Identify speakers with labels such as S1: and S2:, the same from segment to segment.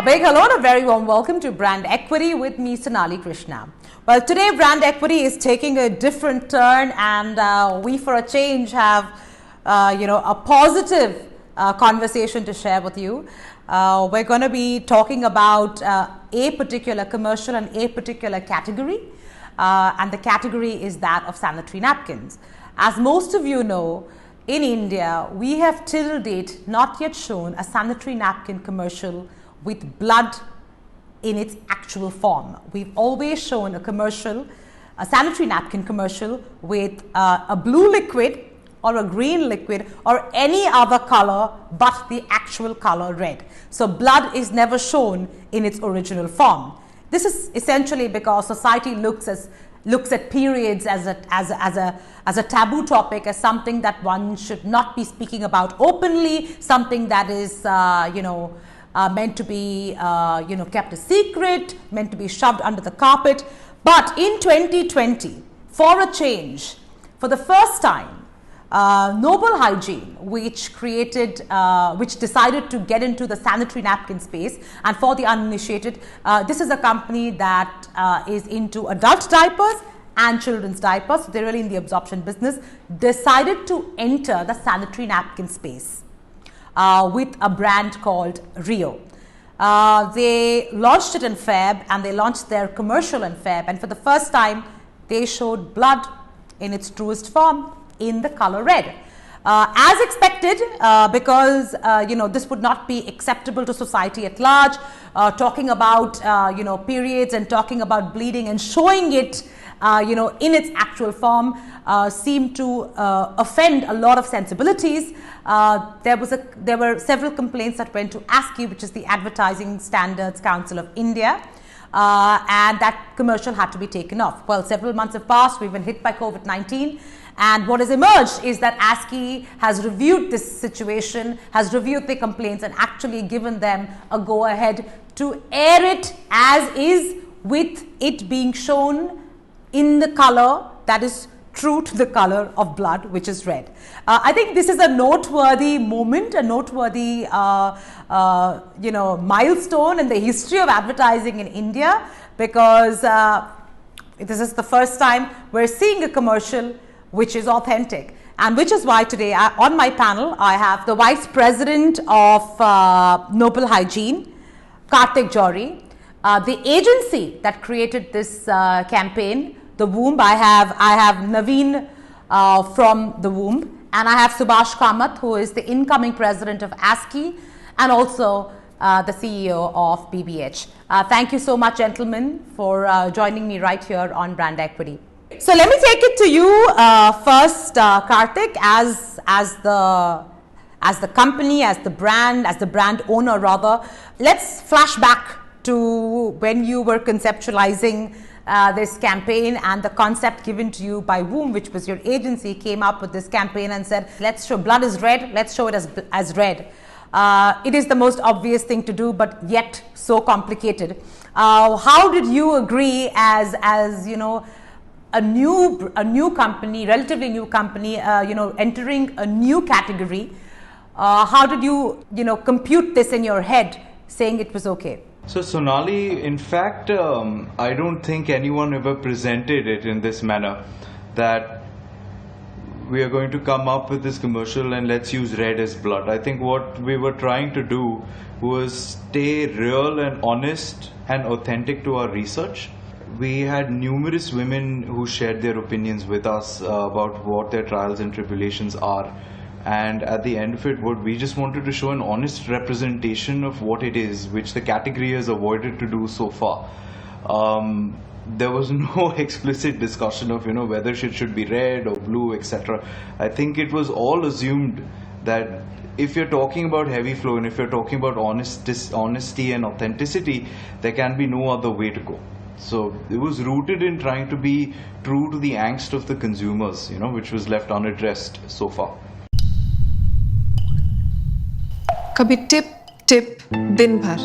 S1: big hello and a very warm welcome to Brand Equity with me, Sonali Krishna. Well, today Brand Equity is taking a different turn, and we for a change have a positive conversation to share with you. We're going to be talking about a particular commercial and a particular category, and the category is that of sanitary napkins. As most of you know, in India, we have till date not yet shown a sanitary napkin commercial with blood in its actual form. We've always shown a sanitary napkin commercial with a blue liquid or a green liquid or any other color but the actual color red. So blood is never shown in its original form. This is essentially because society looks at periods as a taboo topic, as something that one should not be speaking about openly, something that is meant to be kept a secret, meant to be shoved under the carpet. But in 2020, for a change, for the first time, Nobel Hygiene, which decided to get into the sanitary napkin space, and for the uninitiated, this is a company that is into adult diapers and children's diapers. So they're really in the absorption business, decided to enter the sanitary napkin space with a brand called Rio. They launched it in Feb, and they launched their commercial in Feb, and for the first time they showed blood in its truest form in the color red. As expected, because this would not be acceptable to society at large, talking about periods and talking about bleeding and showing it in its actual form seemed to offend a lot of sensibilities. There were several complaints that went to ASCI, which is the Advertising Standards Council of India, and that commercial had to be taken off. Well, several months have passed. We've been hit by COVID-19. And what has emerged is that ASCI has reviewed this situation, has reviewed the complaints, and actually given them a go-ahead to air it as is, with it being shown in the color that is true to the color of blood, which is red. I think this is a noteworthy moment, a noteworthy milestone in the history of advertising in India, because this is the first time we're seeing a commercial which is authentic, and which is why today on my panel I have the Vice President of Nobel Hygiene, Kartik Johari, the agency that created this campaign, the Womb. I have Navin from the Womb, and I have Subhash Kamath, who is the incoming president of ASCI and also the CEO of BBH. Thank you so much, gentlemen, for joining me right here on Brand Equity. So let me take it to you first, Kartik, as the company, as the brand owner rather. Let's flash back to when you were conceptualizing this campaign, and the concept given to you by Womb, which was your agency, came up with this campaign and said, let's show blood is red, let's show it as red. It is the most obvious thing to do, but yet so complicated. How did you agree as a new company, relatively new company, entering a new category? How did you, compute this in your head, saying it was okay?
S2: So Sonali, in fact, I don't think anyone ever presented it in this manner, that we are going to come up with this commercial and let's use red as blood. I think what we were trying to do was stay real and honest and authentic to our research. We had numerous women who shared their opinions with us about what their trials and tribulations are, and at the end of it, what we just wanted to show an honest representation of what it is, which the category has avoided to do so far. There was no explicit discussion of whether it should be red or blue, etc. I think it was all assumed that if you're talking about heavy flow and if you're talking about honesty and authenticity, there can be no other way to go. So it was rooted in trying to be true to the angst of the consumers, which was left unaddressed so far.
S3: कभी tip दिन भर,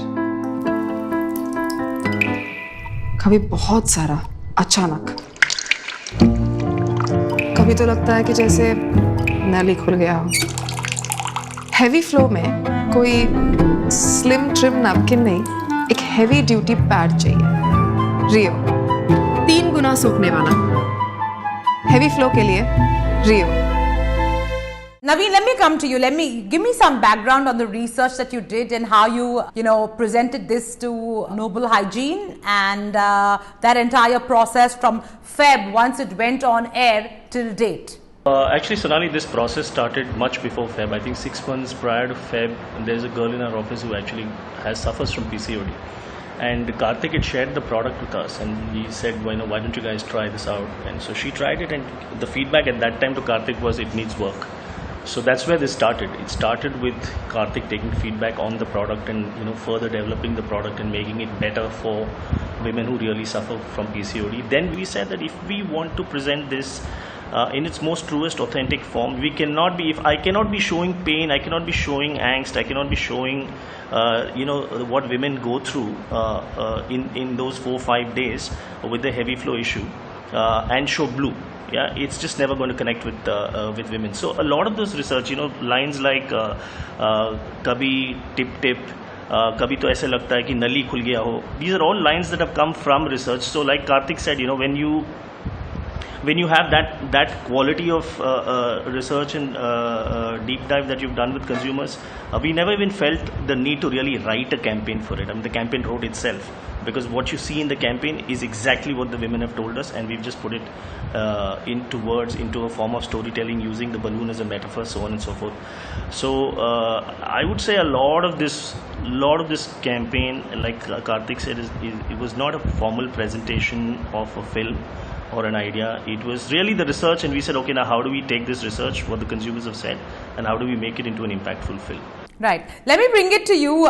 S3: कभी बहुत सारा अचानक, कभी तो लगता है कि जैसे नल ही खुल गया हो। हैवी फ्लो में कोई स्लिम ट्रिम नैपकिन नहीं, हेवी ड्यूटी पैड चाहिए, रियो, 3 गुना सूखने वाला, हेवी फ्लो के लिए रियो।
S1: Navin, let me come to you. Give me some background on the research that you did and how you presented this to Nobel Hygiene and that entire process from Feb once it went on air till date.
S4: Actually, Sonali, this process started much before Feb. I think 6 months prior to Feb, there's a girl in our office who actually suffers from PCOD. And Kartik had shared the product with us, and he said, why don't you guys try this out? And so she tried it, and the feedback at that time to Kartik was it needs work. So that's where this started. It started with Kartik taking feedback on the product and further developing the product and making it better for women who really suffer from PCOD. Then we said that if we want to present this in its most truest authentic form, we cannot be, if I cannot be showing pain, I cannot be showing angst, I cannot be showing what women go through in those 4-5 days with the heavy flow issue and show blue. Yeah, it's just never going to connect with women. So a lot of this research, lines like kabhi tip kabhi to aise lagta hai ki nali khul gaya ho, these are all lines that have come from research. So like Kartik said, when you have that quality of research and deep dive that you've done with consumers, we never even felt the need to really write a campaign for it. I mean, the campaign wrote itself, because what you see in the campaign is exactly what the women have told us, and we've just put it into words, into a form of storytelling, using the balloon as a metaphor, so on and so forth. So I would say a lot of this campaign, like Kartik said, it was not a formal presentation of a film or an idea. It was really the research, and we said, okay, now how do we take this research, what the consumers have said, and how do we make it into an impactful film?
S1: Right. Let me bring it to you,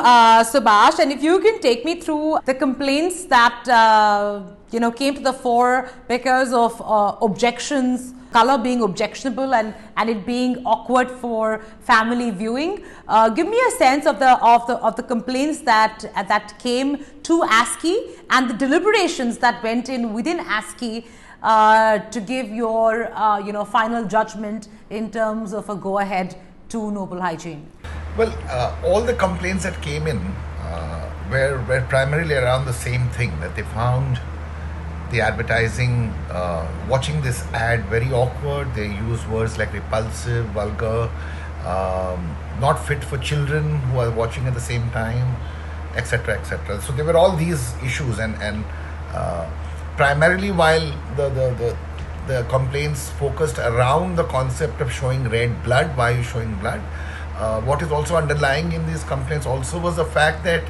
S1: Subhash, and if you can take me through the complaints that came to the fore because of objections, color being objectionable and it being awkward for family viewing. Give me a sense of the complaints that came to ASCI and the deliberations that went in within ASCI to give your final judgment in terms of a go ahead to Nobel Hygiene.
S5: Well, all the complaints that came in were primarily around the same thing, that they found the advertising, watching this ad very awkward. They use words like repulsive, vulgar, not fit for children who are watching at the same time, etc., etc. So there were all these issues, and primarily while the complaints focused around the concept of showing red blood, why are you showing blood? What is also underlying in these complaints also was the fact that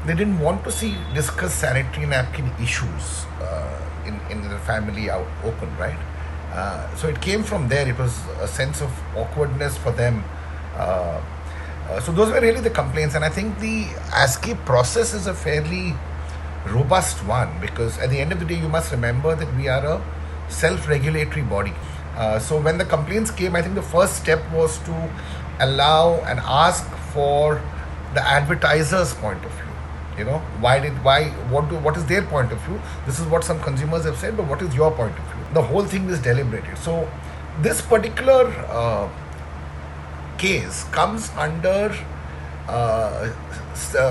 S5: they didn't want to discuss sanitary napkin issues in the family out open, right? So it came from there. It was a sense of awkwardness for them. So those were really the complaints, and I think the ASCI process is a fairly robust one, because at the end of the day you must remember that we are a self-regulatory body. So when the complaints came, I think the first step was to allow and ask for the advertiser's point of view. What is their point of view? This is what some consumers have said, but what is your point of view? The whole thing is deliberated. So this particular case comes under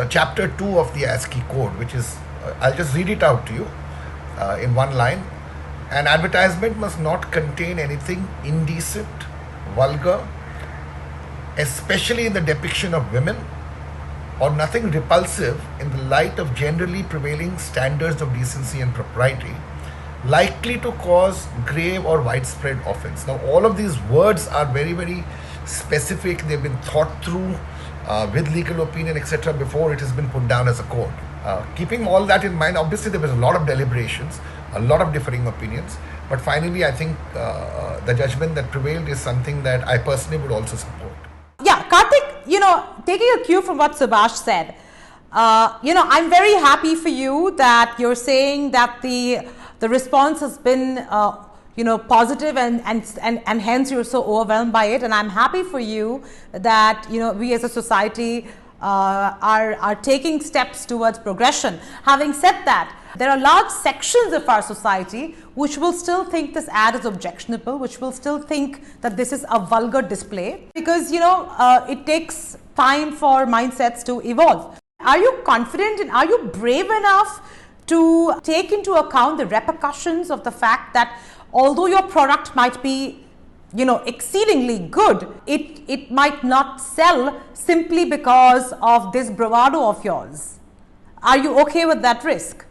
S5: chapter 2 of the ASCI code, which is, I'll just read it out to you in one line. An advertisement must not contain anything indecent, vulgar, especially in the depiction of women, or nothing repulsive in the light of generally prevailing standards of decency and propriety, likely to cause grave or widespread offense. Now, all of these words are very, very specific. They've been thought through with legal opinion, etc., before it has been put down as a code. Keeping all that in mind, obviously there was a lot of deliberations, a lot of differing opinions, but finally I think the judgment that prevailed is something that I personally would also support.
S1: Yeah, Kartik, taking a cue from what Subhash said, I'm very happy for you that you're saying that the response has been positive and hence you're so overwhelmed by it, and I'm happy for you that we as a society are taking steps towards progression. Having said that, there are large sections of our society which will still think this ad is objectionable, which will still think that this is a vulgar display, because it takes time for mindsets to evolve. Are you confident and are you brave enough to take into account the repercussions of the fact that although your product might be, exceedingly good, it might not sell simply because of this bravado of yours? Are you okay with that risk?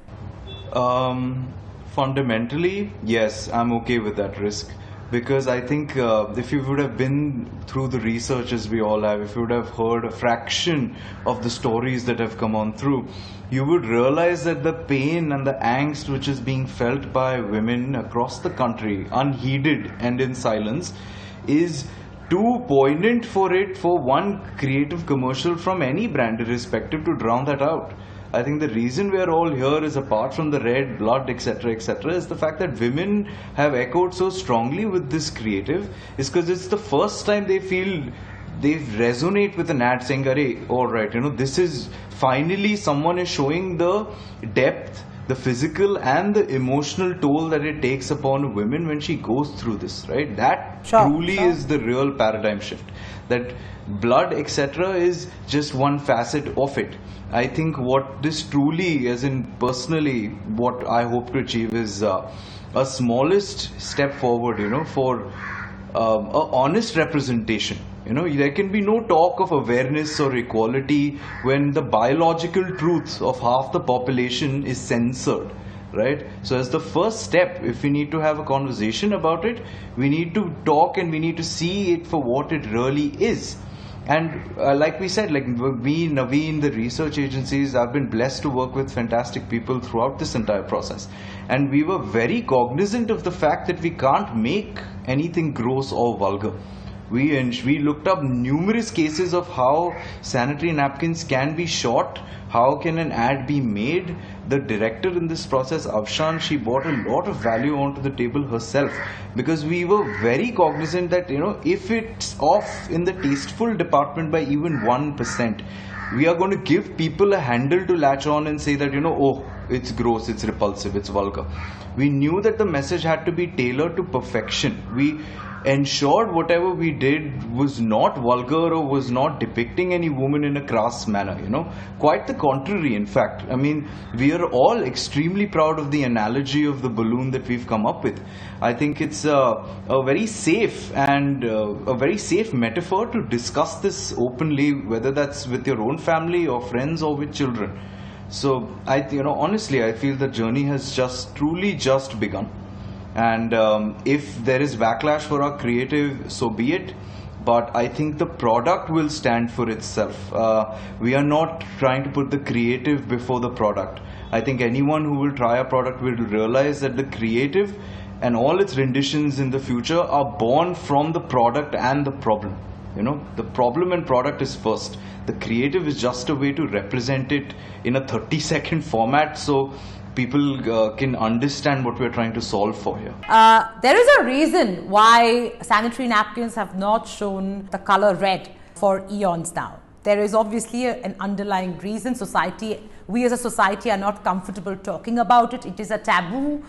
S2: Fundamentally, yes, I'm okay with that risk. Because I think if you would have been through the research as we all have, if you would have heard a fraction of the stories that have come on through, you would realize that the pain and the angst which is being felt by women across the country, unheeded and in silence, is too poignant for one creative commercial from any brand, irrespective, to drown that out. I think the reason we are all here is, apart from the red blood, etc., is the fact that women have echoed so strongly with this creative, is because it's the first time they feel they resonate with an ad saying, "Arey, all right, this is finally someone is showing the depth, the physical and the emotional toll that it takes upon a woman when she goes through this," right? That truly is the real paradigm shift. That blood, etc., is just one facet of it. I think what this truly, as in personally, what I hope to achieve is a smallest step forward, for a honest representation. There can be no talk of awareness or equality when the biological truth of half the population is censored, right? So as the first step, if we need to have a conversation about it, we need to talk and we need to see it for what it really is. And like we said, like we, Navin, the research agencies, I've been blessed to work with fantastic people throughout this entire process. And we were very cognizant of the fact that we can't make anything gross or vulgar. We looked up numerous cases of how sanitary napkins can be shot, how can an ad be made. The director in this process, Avshan, she brought a lot of value onto the table herself, because we were very cognizant that, if it's off in the tasteful department by even 1%, we are going to give people a handle to latch on and say that, oh, it's gross, it's repulsive, it's vulgar. We knew that the message had to be tailored to perfection. We ensured whatever we did was not vulgar or was not depicting any woman in a crass manner, Quite the contrary, in fact. I mean, we are all extremely proud of the analogy of the balloon that we've come up with. I think it's a very safe and a very safe metaphor to discuss this openly, whether that's with your own family or friends or with children. So, honestly, I feel the journey has truly just begun. And if there is backlash for our creative, so be it. But I think the product will stand for itself. We are not trying to put the creative before the product. I think anyone who will try our product will realize that the creative and all its renditions in the future are born from the product and the problem. The problem and product is first. The creative is just a way to represent it in a 30-second format, so people can understand what we're trying to solve for here.
S1: There is a reason why sanitary napkins have not shown the color red for eons now. There is obviously an underlying reason. We as a society are not comfortable talking about it. It is a taboo.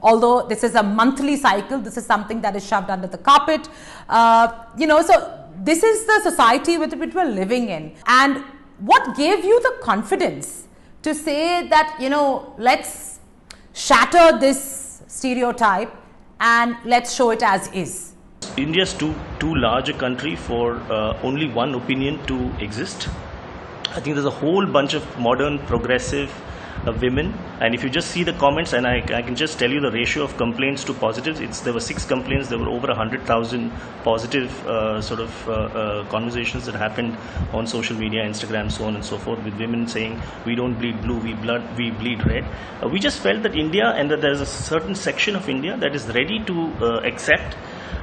S1: Although this is a monthly cycle, this is something that is shoved under the carpet. So this is the society with which we're living in. And what gave you the confidence to say that, let's shatter this stereotype and let's show it as is?
S4: India's too large a country for only one opinion to exist. I think there's a whole bunch of modern, progressive women, and if you just see the comments, and I can just tell you the ratio of complaints to positives, there were 6 complaints, there were over 100,000 positive conversations that happened on social media, Instagram, so on and so forth, with women saying, we don't bleed blue, we bleed red. We just felt that India, and that there's a certain section of India that is ready to accept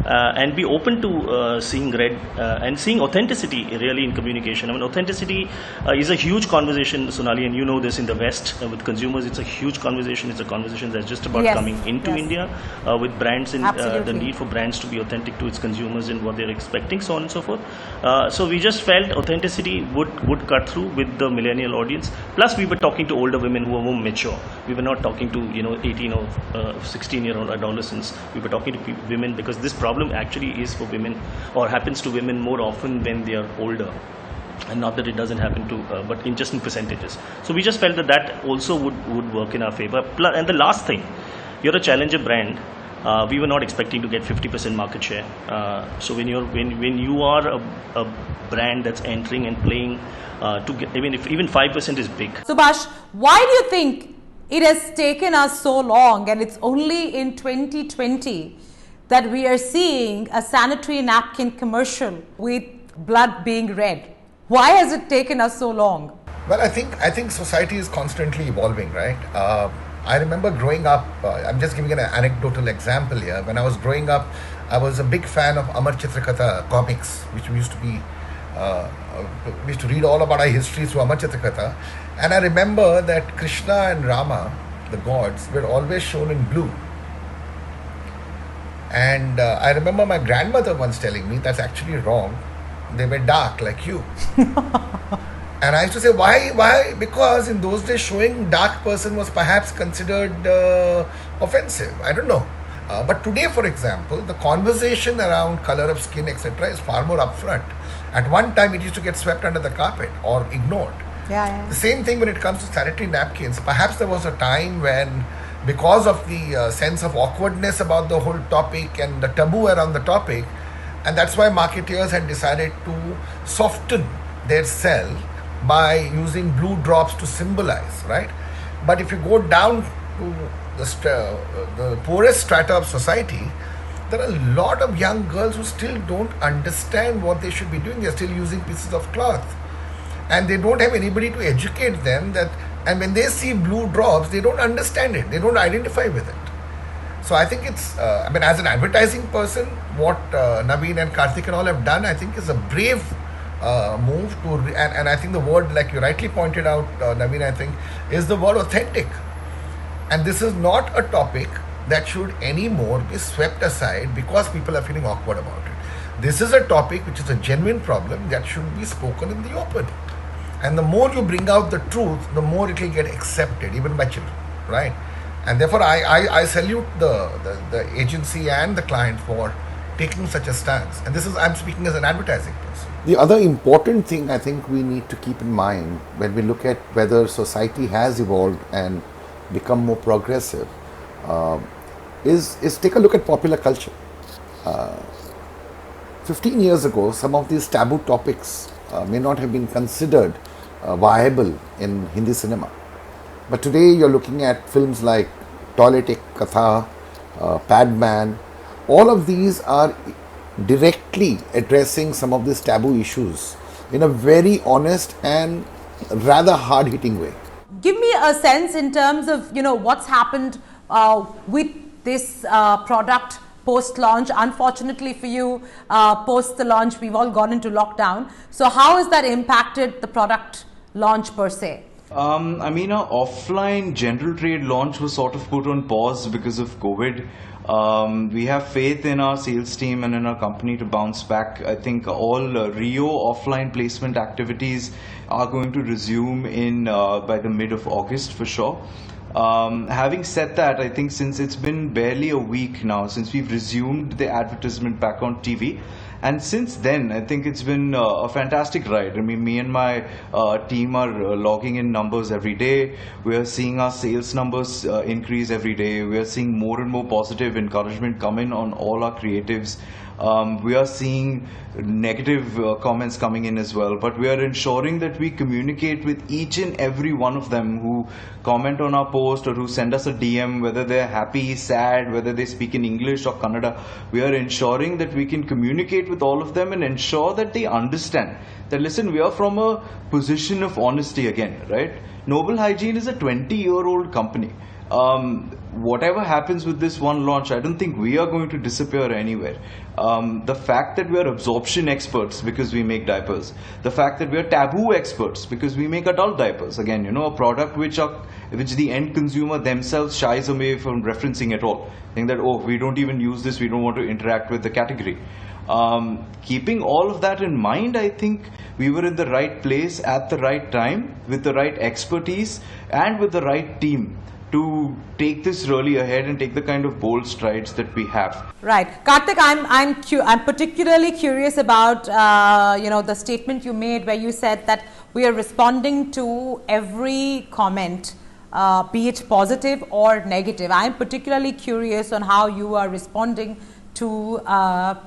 S4: and be open to seeing red and seeing authenticity really in communication. I mean, authenticity is a huge conversation, Sonali, and you know this in the West with consumers. It's a huge conversation. It's a conversation that's just about coming into India with brands and the need for brands to be authentic to its consumers and what they're expecting, so on and so forth. So we just felt authenticity would cut through with the millennial audience. Plus, we were talking to older women who are more mature. We were not talking to 18 or 16-year-old adolescents. We were talking to women, because this problem actually is for women, or happens to women more often when they are older. And not that it doesn't happen to, but just in percentages. So we just felt that that also would work in our favor. And the last thing, you're a challenger brand. We were not expecting to get 50% market share. So when you are a brand that's entering and playing, if even 5% is big.
S1: Subhash, why do you think it has taken us so long, and it's only in 2020 that we are seeing a sanitary napkin commercial with blood being red? Why has it taken us so long?
S5: Well, I think society is constantly evolving, right? I remember growing up, I'm just giving an anecdotal example here. When I was growing up, I was a big fan of Amar Chitrakatha comics, which we used to read all about our history through Amar Chitrakatha. And I remember that Krishna and Rama, the gods, were always shown in blue. And I remember my grandmother once telling me that's actually wrong. They were dark like you. And I used to say, why? Because in those days, showing dark person was perhaps considered offensive. I don't know. But today, for example, the conversation around color of skin, etc., is far more upfront. At one time, it used to get swept under the carpet or ignored.
S1: Yeah.
S5: The same thing when it comes to sanitary napkins. Perhaps there was a time when, because of the sense of awkwardness about the whole topic and the taboo around the topic, and that's why marketeers had decided to soften their sell by using blue drops to symbolize, right? But if you go down to the poorest strata of society, there are a lot of young girls who still don't understand what they should be doing. They're still using pieces of cloth. And they don't have anybody to educate them that, and when they see blue drops, they don't understand it. They don't identify with it. So I think it's, as an advertising person, what Navin and Kartik and all have done, I think is a brave move to, and I think the word, like you rightly pointed out, Navin, I think, is the word authentic. And this is not a topic that should anymore be swept aside because people are feeling awkward about it. This is a topic which is a genuine problem that should be spoken in the open. And the more you bring out the truth, the more it will get accepted, even by children, right? And therefore, I salute the agency and the client for taking such a stance. And this is, I'm speaking as an advertising person.
S6: The other important thing I think we need to keep in mind when we look at whether society has evolved and become more progressive is take a look at popular culture. 15 years ago, some of these taboo topics may not have been considered viable in Hindi cinema. But today you're looking at films like Toilet Ek Katha, Padman. All of these are directly addressing some of these taboo issues in a very honest and rather hard-hitting way.
S1: Give me a sense in terms of, what's happened with this product post-launch. Unfortunately for you, post the launch, we've all gone into lockdown. So how has that impacted the product launch per se?
S2: Our offline general trade launch was sort of put on pause because of COVID. We have faith in our sales team and in our company to bounce back. I think all Rio offline placement activities are going to resume in by the mid of August for sure. Having said that, I think since it's been barely a week now since we've resumed the advertisement back on TV, and since then, I think it's been a fantastic ride. I mean, me and my team are logging in numbers every day. We are seeing our sales numbers increase every day. We are seeing more and more positive encouragement come in on all our creatives. We are seeing negative comments coming in as well, but we are ensuring that we communicate with each and every one of them who comment on our post or who send us a DM, whether they're happy, sad, whether they speak in English or Kannada. We are ensuring that we can communicate with all of them and ensure that they understand that, listen, we are from a position of honesty again, right? Nobel Hygiene is a 20-year-old company. Whatever happens with this one launch, I don't think we are going to disappear anywhere. The fact that we are absorption experts because we make diapers, the fact that we are taboo experts because we make adult diapers, again, a product which the end consumer themselves shies away from referencing at all, saying that, oh, we don't even use this, we don't want to interact with the category. Keeping all of that in mind, I think we were in the right place at the right time with the right expertise and with the right team to take this really ahead and take the kind of bold strides that we have.
S1: Right, Kartik, I'm particularly curious about the statement you made where you said that we are responding to every comment, be it positive or negative. I'm particularly curious on how you are responding to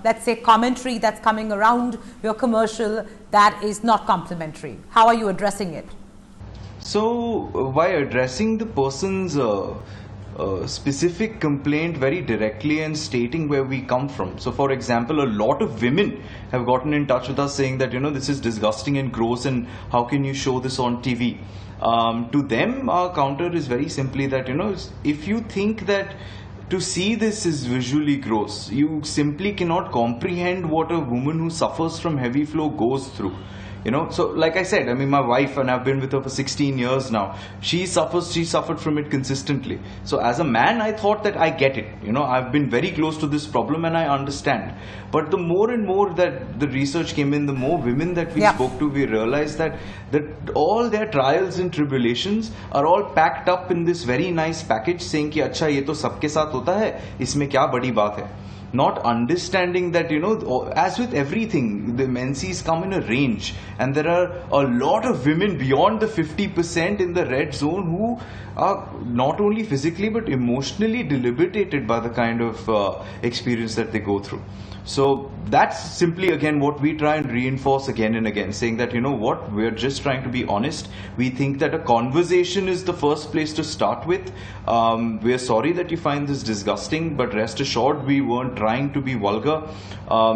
S1: let's say commentary that's coming around your commercial that is not complimentary. How are you addressing it?
S2: So by addressing the person's specific complaint very directly and stating where we come from. So for example, a lot of women have gotten in touch with us saying that, this is disgusting and gross and how can you show this on TV? To them, our counter is very simply that, if you think that to see this is visually gross, you simply cannot comprehend what a woman who suffers from heavy flow goes through. So like I said, my wife, and I've been with her for 16 years now, she suffered from it consistently. So as a man, I thought that I get it. I've been very close to this problem and I understand. But the more and more that the research came in, the more women that we spoke to, we realized that all their trials and tribulations are all packed up in this very nice package saying ki acha ye to sabke saath hota hai, isme kya badi baat hai. Not understanding that, as with everything, the menses come in a range, and there are a lot of women beyond the 50% in the red zone who are not only physically but emotionally debilitated by the kind of experience that they go through. So that's simply again what we try and reinforce again and again, saying that we're just trying to be honest. We think that a conversation is the first place to start with. We're sorry that you find this disgusting, but rest assured we weren't trying to be vulgar.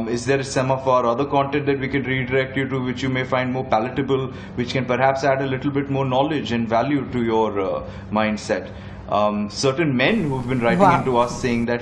S2: Is there some of our other content that we could redirect you to which you may find more palatable, which can perhaps add a little bit more knowledge and value to your mindset? Certain men who've been writing into us saying that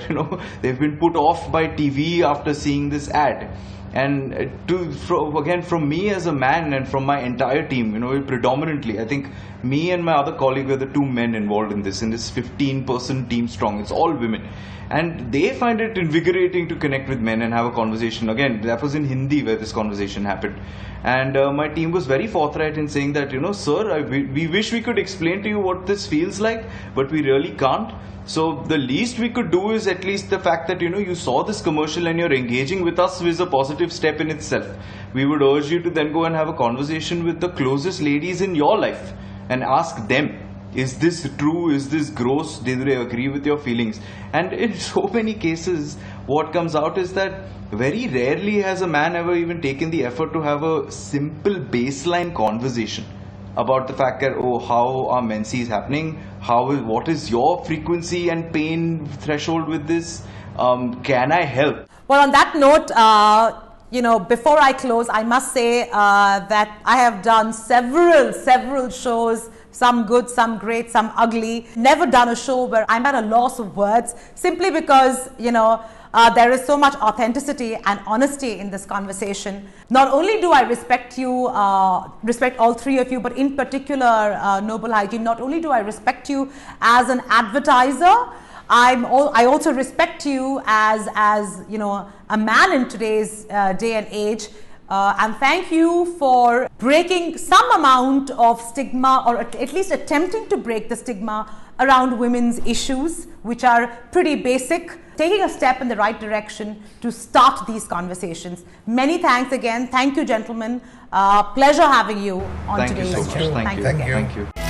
S2: they've been put off by TV after seeing this ad. And again, from me as a man and from my entire team, predominantly, I think me and my other colleague were the two men involved in this 15-person team strong. It's all women. And they find it invigorating to connect with men and have a conversation. Again, that was in Hindi where this conversation happened. And my team was very forthright in saying that, sir, we wish we could explain to you what this feels like, but we really can't. So the least we could do is at least the fact that, you saw this commercial and you're engaging with us is a positive step in itself. We would urge you to then go and have a conversation with the closest ladies in your life and ask them, is this true? Is this gross? Do they agree with your feelings? And in so many cases, what comes out is that very rarely has a man ever even taken the effort to have a simple baseline conversation about the fact that, how are menses happening? What is your frequency and pain threshold with this? Can I help?
S1: Well, on that note, before I close, I must say that I have done several shows, some good, some great, some ugly. Never done a show where I'm at a loss of words, simply because, there is so much authenticity and honesty in this conversation. Not only do I respect you, respect all three of you, but in particular, Nobel Hygiene, not only do I respect you as an advertiser, I also respect you as a man in today's day and age. And thank you for breaking some amount of stigma, or at least attempting to break the stigma around women's issues, which are pretty basic, taking a step in the right direction to start these conversations. Many thanks again. Thank you, gentlemen. Pleasure having you on today's show.
S2: Thank you so much. Thank you.
S5: Thank you.
S2: Thank you.